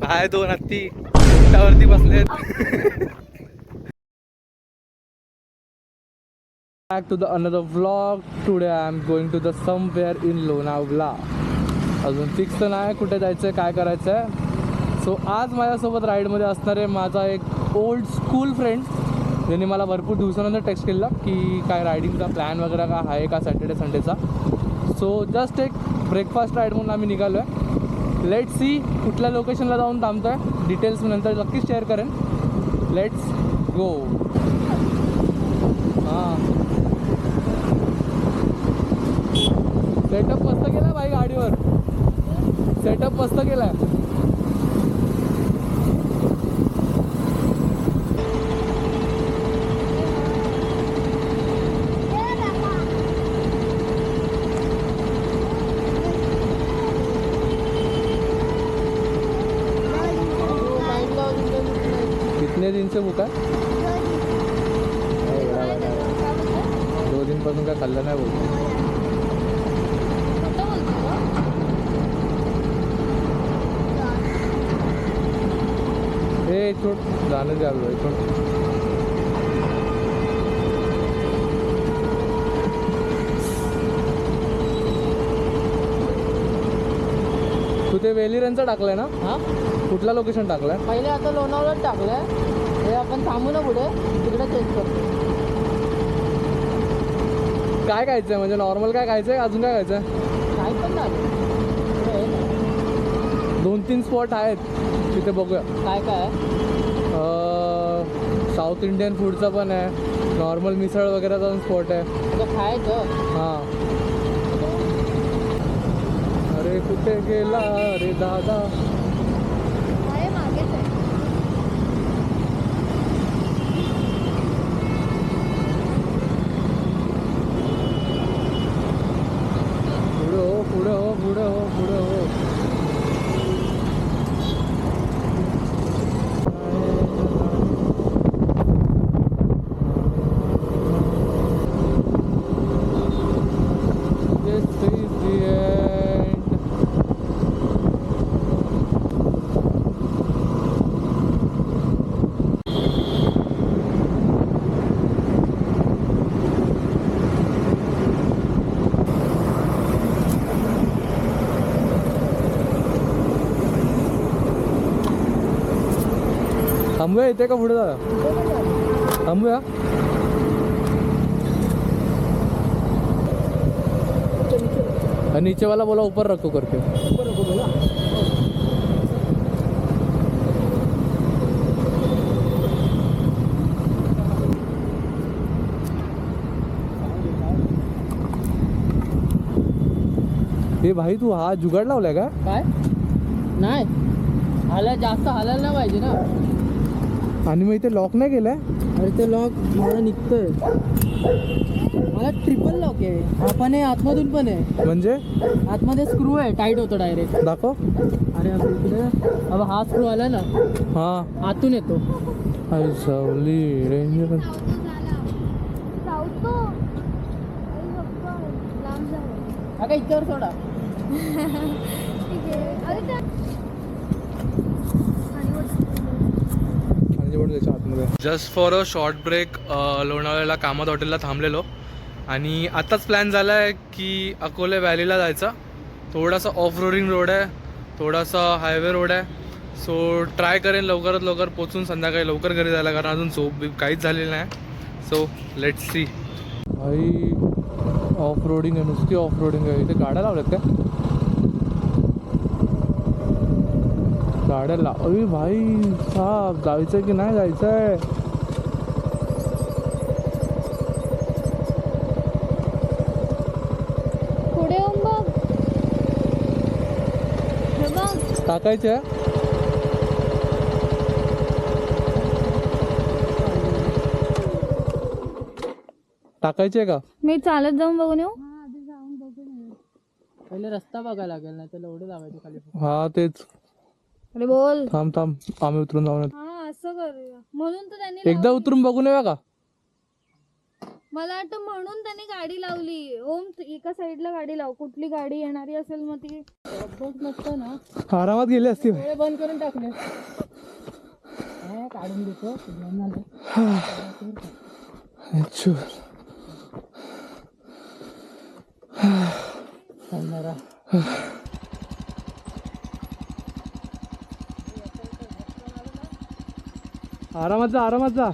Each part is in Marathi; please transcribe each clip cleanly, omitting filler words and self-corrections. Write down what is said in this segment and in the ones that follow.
काय दोन हत्ती उंटावरती बसलेत. Back to the another vlog. Today I am going to the somewhere in Lonavala. अजून फिक्स तर नाही कुठे जायचं आहे, काय करायचं आहे. सो आज माझ्यासोबत राईडमध्ये असणार आहे माझा एक ओल्ड स्कूल फ्रेंड, ज्यांनी मला भरपूर दिवसानंतर टेक्स्ट केला की काय रायडिंगचा प्लॅन वगैरे का आहे का सॅटर्डे संडेचा. सो जस्ट एक ब्रेकफास्ट राईड म्हणून आम्ही निघालो आहे. लेट्स सी कुठल्या लोकेशनला जाऊन थांबतो आहे, डिटेल्स मी नंतर नक्कीच शेअर करेन. Let's go. हां, सेटअप मस्त केला भाई गाडीवर, सेटअप मस्त केलाय. कितने दिन से भूखा है? 2 दिन पासून काय खाल्लं नाही बोलतो. हे छोट जाणं चालू आहे. छोट तू ते वेलीरनचा टाकलंय ना? हा, कुठला लोकेशन टाकलाय? पहिले आता लोणावळ्यात टाकलंय. हे आपण थांबू ना पुढे, तिकडे चेंज करतो. काय खायचंय म्हणजे नॉर्मल काय खायचंय, अजून काय खायचंय? काय पण नाही 2-3 स्पॉट आहेत तिथे, बघूया. काय काय साऊथ इंडियन फूडचा पण आहे, नॉर्मल मिसळ वगैरेचा पण स्पॉट आहे. तुझं खायचं. हां, अरे कुठे गेला रे दादा. पुढे हो, पुढे हो, पुढे हो, पुढे हो. This is the end. थांबूया इथे का पुढे जाऊया? थांबूया. नीचे वाला बोला ऊपर रखो करके. हे भाई तू हा जुगाड लावलाय का? काय नाही जास्त हालायला नाही पाहिजे ना. आणि मग इथे लॉक नाही केलंय? अरे ते लॉक मला निघतोय. मला ट्रिपल लॉक आहे. आपण हे आतमधून पण आहे, म्हणजे आतमध्ये स्क्रू आहे, टाईट होतो डायरेक्ट. दाखव. अरे इकडे अब हा स्क्रू आला ना, हां, आतून येतो. आई सावली रेंजर. हा काय इतक्यावर सोडा. Just for a short break लोणावळ्याला कामत हॉटेलला थांबलेलो आणि आत्ताच प्लॅन झाला आहे की अकोले व्हॅलीला जायचा. थोडासा ऑफ रोडिंग रोड आहे, थोडासा हायवे रोड आहे. सो ट्राय करेन लवकरात लवकर पोचून संध्याकाळी लवकर घरी जायला, कारण अजून झोप काहीच झालेलं नाही. So let's see. भाई ऑफ रोडिंग आहे, नुसती ऑफ रोडिंग आहे. इथे गाड्या लावल्यात का? गाड्या लावली भाई साहेब. जायचं की नाही जायचंय? पुढे येऊन बघ. हे बघ. टाकायचं टाकायचे का? मी चालत जाऊन बघून येऊ. पहिले रस्ता बघायला लागेल, नाही तर एवढं लावायचं खाली. हा तेच. अरे बोल. थांब थांब, आम्ही उतरून जाऊन हा असं करूया म्हणून तर त्यांनी एकदा उतरून बघून येऊया का? मला वाटतं म्हणून त्याने गाडी लावली. ओम एका साईडला गाडी लाव, कुठली गाडी येणारी असेल मग ती अपडेट नसतं ना आरामात गेली असती. डोळे बंद करून टाकले. काढून देतो आरामात जा, आरामात जा.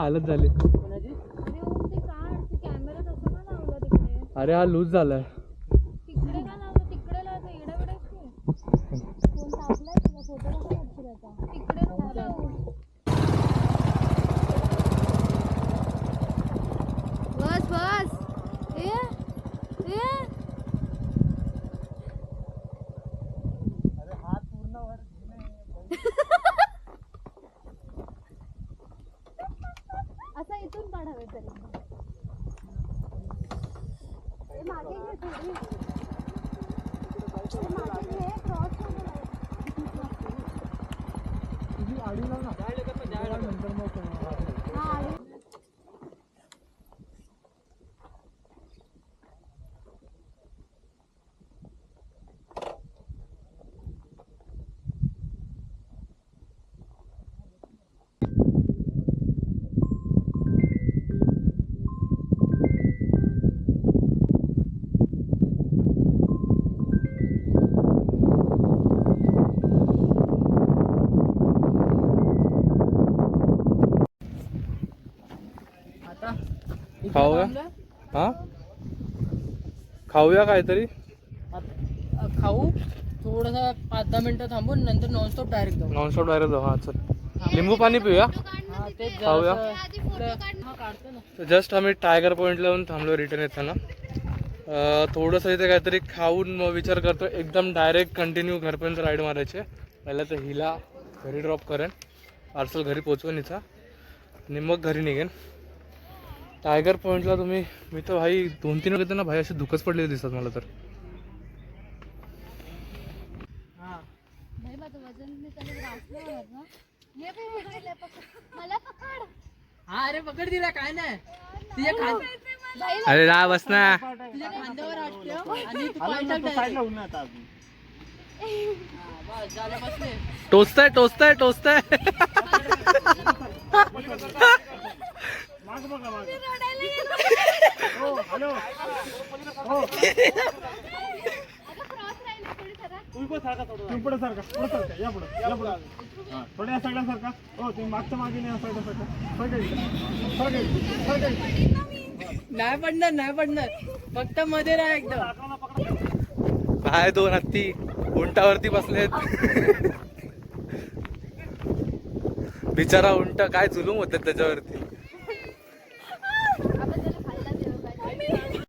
हालत झाली. अरे ओम ते काढ, तू कॅमेरा तसं का लावला तिकडे? अरे हा लूज झालाय. तिकडे का लावलं? तिकडे लावतो एवढा वेळ फोन तापलाय तुझा, फोटो कसा काढशील आता? तिकडे नको लावू. बस बस. ए ए असा इथून काढावे तरी. हे मागे घे थोडी. हे मागे घे, क्रॉस नको लावू. हा आडी. खाऊया. हा खाऊया काहीतरी. खाऊ थोडंसं 5-10 मिनिटं थांबून नंतर नॉनस्टॉप डायरेक्ट जाऊ. नॉनस्टॉप डायरेक्ट जाऊ. हा चल, लिंबू पाणी पिऊया. हा तेच खाऊया. हा काढतो ना. जस्ट आम्ही टायगर पॉईंटला येऊन थांबलो रिटर्न येताना. थोडंसं इथे काहीतरी खाऊन मग विचार करतो एकदम डायरेक्ट कंटिन्यू घरपर्यंत राईड मारायचे. पहिला तर हिला घरी ड्रॉप करेन, पार्सल घरी पोचवेन हिचा आणि मग घरी निघेन. टायगर पॉईंटला तुम्ही, मी तर भाई 2-3 वेळा ना भाई असे दुखच पडलेले दिसतात मला तर. नाही माझं वजन मी त्याला ग्रासलं होणार ना. ये बे, मला पकड. हा अरे पकड दिला काय नाही. तुझ्या खांद अरे रा बस ना. तुझ्या खांद्यावर हात ठेव आणि तू पाय टाक direct. बस झालं, बसले. टोचताय टोचताय टोचताय. नाही पडणार, नाही पडणार. फक्त मध्ये राहा एकदम. बाय 2 हत्ती उंटावरती बसलेत. बिचारा उंट, काय जुलूम होतात त्याच्यावरती. आपण त्याला खायला देऊ काय?